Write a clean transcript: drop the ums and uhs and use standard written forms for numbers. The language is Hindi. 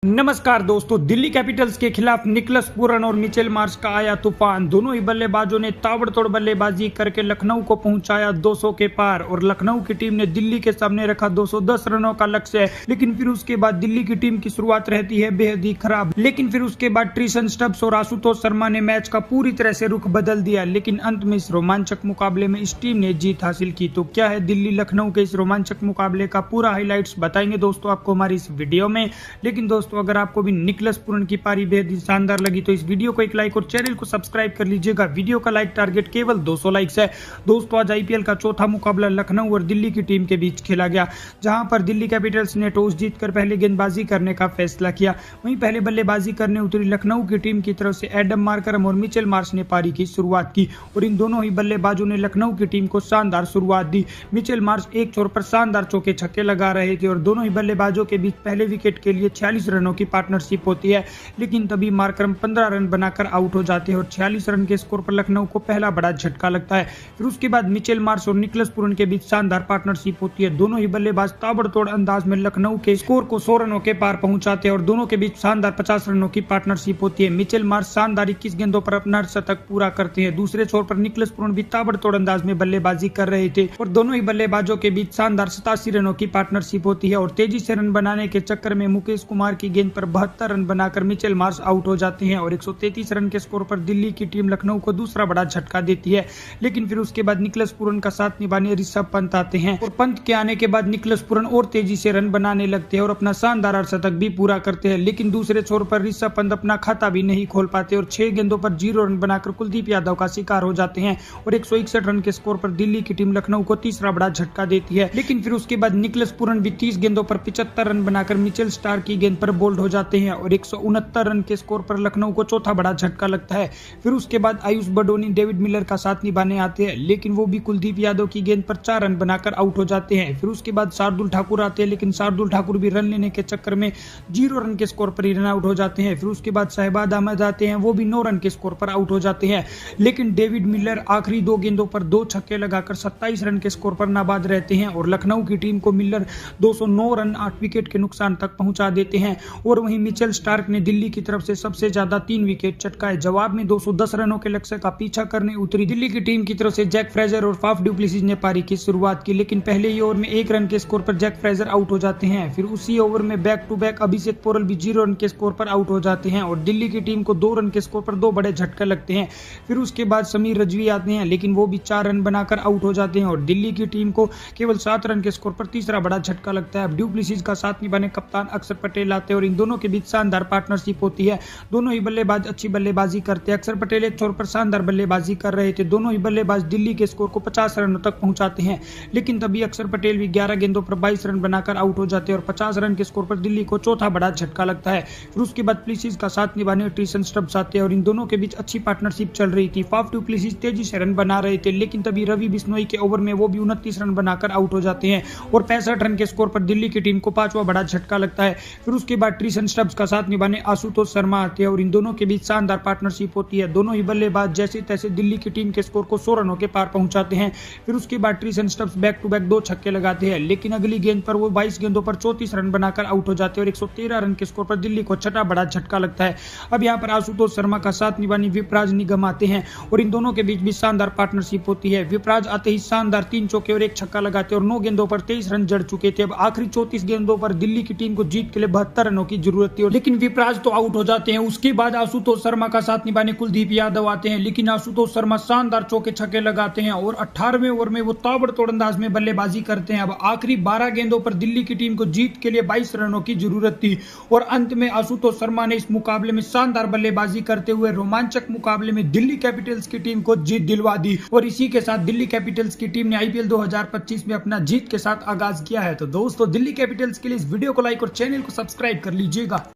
नमस्कार दोस्तों, दिल्ली कैपिटल्स के खिलाफ निकलस पूरन और मिचेल मार्श का आया तूफान। दोनों ही बल्लेबाजों ने ताबड़तोड़ बल्लेबाजी करके लखनऊ को पहुंचाया 200 के पार और लखनऊ की टीम ने दिल्ली के सामने रखा 210 रनों का लक्ष्य। लेकिन फिर उसके बाद दिल्ली की टीम की शुरुआत रहती है बेहद ही खराब। लेकिन फिर उसके बाद ट्रीसन स्टब्स और आशुतोष शर्मा ने मैच का पूरी तरह से रुख बदल दिया। लेकिन अंत में इस रोमांचक मुकाबले में इस टीम ने जीत हासिल की। तो क्या है दिल्ली लखनऊ के इस रोमांचक मुकाबले का पूरा हाईलाइट्स बताएंगे दोस्तों आपको हमारी इस वीडियो में। लेकिन दोस्तों अगर आपको भी निकलस पूरन की पारी बेहद ही शानदार लगी तो इस वीडियो को एक लाइक और चैनल को सब्सक्राइब कर लीजिएगा। वीडियो का लाइक टारगेट केवल 200 लाइक्स है। दोस्तों आज आईपीएल का चौथा मुकाबला लखनऊ और दिल्ली की टीम के बीच खेला गया, जहां पर दिल्ली कैपिटल्स ने टॉस जीतकर पहले गेंदबाजी करने का फैसला किया। वहीं पहले बल्लेबाजी करने उतरी लखनऊ की टीम की तरफ से एडम मार्करम और मिचेल मार्श ने पारी की शुरुआत की और इन दोनों ही बल्लेबाजों ने लखनऊ की टीम को शानदार शुरुआत दी। मिचेल मार्श एक छोर पर शानदार चौके छक्के लगा रहे थे और दोनों ही बल्लेबाजों के बीच पहले विकेट के लिए 46 रनों की पार्टनरशिप होती है। लेकिन तभी मार्करम 15 रन बनाकर आउट हो जाते हैं और 46 रन के स्कोर पर लखनऊ को पहला बड़ा झटका लगता है। फिर उसके बाद मिचेल मार्श और निकलस पूरन के बीच शानदार पार्टनरशिप होती है। दोनों ही बल्लेबाज ताबड़तोड़ अंदाज में लखनऊ के स्कोर को 100 रनों के पार पहुंचाते हैं और दोनों के बीच शानदार 50 रनों की पार्टनरशिप होती है। मिचेल मार्श शानदार 21 गेंदों पर अपना शतक पूरा करते हैं। दूसरे छोर पर निकलस पूरन भी ताबड़तोड़ अंदाज में बल्लेबाजी कर रहे थे और दोनों ही बल्लेबाजों के बीच शानदार 87 रनों की पार्टनरशिप होती है और तेजी से रन बनाने के चक्कर में मुकेश कुमार की गेंद पर 72 रन बनाकर मिचेल मार्श आउट हो जाते हैं और 133 रन के स्कोर पर दिल्ली की टीम लखनऊ को दूसरा बड़ा झटका देती है। लेकिन फिर उसके बाद निकलस पूरन का साथ निभाने ऋषभ पंत आते हैं और पंत के आने के बाद निकलस पूरन और तेजी से रन बनाने लगते हैं और अपना शानदार अर्धशतक भी पूरा करते हैं। लेकिन दूसरे छोर पर ऋषभ पंत अपना खाता भी नहीं खोल पाते और 6 गेंदों पर 0 रन बनाकर कुलदीप यादव का शिकार हो जाते हैं और 161 रन के स्कोर पर दिल्ली की टीम लखनऊ को तीसरा बड़ा झटका देती है। लेकिन फिर उसके बाद निकलस पूरन भी 30 गेंदों पर 75 रन बनाकर मिचेल स्टार्क की गेंद पर बोल्ड हो जाते हैं और 169 रन के स्कोर पर लखनऊ को चौथा बड़ा झटका लगता है। फिर उसके बाद आयुष बडोनी डेविड मिलर का साथ निभाने आते हैं, लेकिन वो भी कुलदीप यादव की गेंद पर 4 रन बनाकर आउट हो जाते हैं। फिर उसके बाद शार्दुल ठाकुर आते हैं, लेकिन शार्दुल ठाकुर भी रन लेने के चक्कर में 0 रन के स्कोर पर ही रन आउट हो जाते हैं। फिर उसके बाद शहबाज अहमद आते हैं, वो भी 9 रन के स्कोर पर आउट हो जाते हैं। लेकिन डेविड मिलर आखिरी 2 गेंदों पर 2 छक्के लगाकर 27 रन के स्कोर पर नाबाद रहते हैं और लखनऊ की टीम को मिलर 209 रन 8 विकेट के नुकसान तक पहुंचा देते हैं। और वहीं मिचेल स्टार्क ने दिल्ली की तरफ से सबसे ज्यादा 3 विकेट चटकाए। जवाब में 210 रनों के लक्ष्य का पीछा करने उतरी दिल्ली की टीम की तरफ से जैक फ्रेजर और फाफ डु प्लेसिस ने पारी की शुरुआत की, लेकिन पहले ही ओवर में 1 रन के स्कोर पर जैक फ्रेजर आउट हो जाते हैं। फिर उसी ओवर में बैक टू बैक अभिषेक पोरल भी 0 रन के स्कोर पर आउट हो जाते हैं और दिल्ली की टीम को 2 रन के स्कोर पर 2 बड़े झटके लगते हैं। फिर उसके बाद समीर रजवी आते हैं, लेकिन वो भी 4 रन बनाकर आउट हो जाते हैं और दिल्ली की टीम को केवल 7 रन के स्कोर पर तीसरा बड़ा झटका लगता है। डु प्लेसिस का साथ निभाने कप्तान अक्षर पटेल आते हैं और इन दोनों के बीच शानदार पार्टनरशिप होती है। दोनों ही बल्लेबाज अच्छी बल्लेबाजी करते हैं। अक्षर पटेल एक छोर पर शानदार बल्लेबाजी कर रहे थे। दोनों ही बल्लेबाज दिल्ली के स्कोर को 50 रनों तक पहुंचाते हैं, लेकिन तभी अक्षर पटेल भी 11 गेंदों पर 22 रन बनाकर आउट हो जाते हैं और 50 रन के स्कोर पर दिल्ली को चौथा बड़ा झटका लगता है। फिर उसके बाद प्लेसिस का साथ निभाने ट्रीसन स्टब्स आते हैं और इन दोनों के बीच अच्छी पार्टनरशिप चल रही थी। फाफ डु प्लेसिस तेजी से रन बना रहे थे, लेकिन तभी रवि बिश्नोई के ओवर में वो भी 29 रन बनाकर आउट हो जाते हैं और 65 रन के स्कोर पर दिल्ली की टीम को 5वां बड़ा झटका लगता है। फिर उसके बाद ट्रीसन स्टब्स का साथ निभाने आशुतोष शर्मा आते हैं और इन दोनों के बीच शानदार पार्टनरशिप होती है। दोनों ही बल्लेबाज जैसे तैसे दिल्ली की टीम के स्कोर को 100 रनों के पार पहुंचाते हैं। फिर उसके बाद ट्रीसन स्टब्स बैक टू बैक 2 छक्के लगाते हैं, लेकिन अगली गेंद पर वो 22 गेंदों पर 34 रन बनाकर आउट हो जाते हैं और 113 रन के स्कोर पर दिल्ली को छठा बड़ा झटका लगता है। अब यहाँ पर आशुतोष शर्मा का साथ निभाने विपराज निगम आते हैं और इन दोनों के बीच भी शानदार पार्टनरशिप होती है। विपराज आते ही शानदार 3 चौके और 1 छक्का लगाते हैं और 9 गेंदों पर 23 रन जड़ चुके थे। अब आखिरी 34 गेंदों पर दिल्ली की टीम को जीत के लिए 72 रनों की जरूरत थी, लेकिन विपराज तो आउट हो जाते हैं। उसके बाद आशुतोष शर्मा का साथ निभाने कुलदीप यादव आते हैं, लेकिन आशुतोष शर्मा शानदार चौके छक्के लगाते हैं और 18वें ओवर में वो ताबड़तोड़ अंदाज में बल्लेबाजी करते हैं। अब आखिरी 12 गेंदों पर दिल्ली की टीम को जीत के लिए 22 रनों की जरूरत थी और अंत में आशुतोष शर्मा ने इस मुकाबले में शानदार बल्लेबाजी करते हुए रोमांचक मुकाबले में दिल्ली कैपिटल्स की टीम को जीत दिलवा दी और इसी के साथ दिल्ली कैपिटल्स की टीम ने आईपीएल 2025 में अपना जीत के साथ आगाज किया है। तो दोस्तों दिल्ली कैपिटल्स के लिए इस वीडियो को लाइक और चैनल को सब्सक्राइब कर लीजिएगा।